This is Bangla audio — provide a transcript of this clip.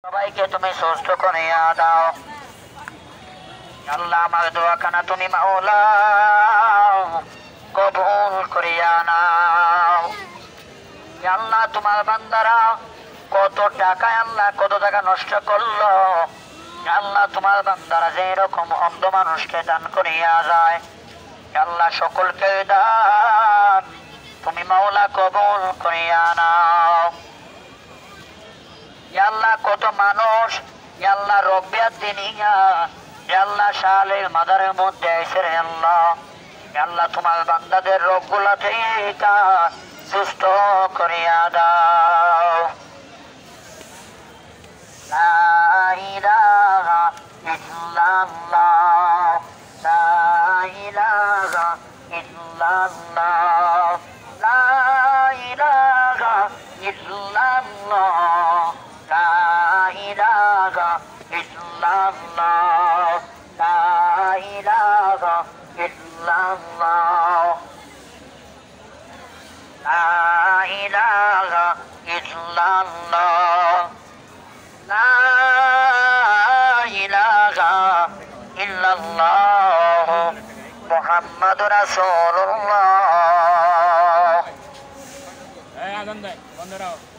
সবাইকে তুমি সুস্থ করিয়া দাও আল্লাহ। আমার দোয়াখানা তুমি মাওলা কবুল করিয়া নাও আল্লাহ। তোমার বান্দারা কত টাকা আল্লাহ কত টাকা নষ্ট করলো আল্লাহ। তোমার বান্দারা যে এরকম অন্ধ মানুষকে দান করিয়া যায় আল্লাহ, সকলকে দান তুমি মাওলা কবুল করিয়া নাও আল্লাহ। কত মানুষ আল্লাহ রোগ ব্যাধি নিয়া আল্লাহ শালের মাদারের মধ্যে এসে আল্লাহ আল্লাহ তোমার বান্দাদের রোগগুলা থেকে সুস্থ করিয়া দাও। লা ইলাহা ইল্লাল্লাহ, লা ইলাহা ইল্লাল্লাহ, লা ইলাহা ইল্লাল্লাহ, লা ইলাহা ইল্লাল্লাহ, লা ইলাহা ইল্লাল্লাহ, লা ইলাহা ইল্লাল্লাহ, লা ইলাহা ইল্লাল্লাহ, মুহাম্মাদুর রাসূলুল্লাহ। আজান দেয় বন্ধ রাখো।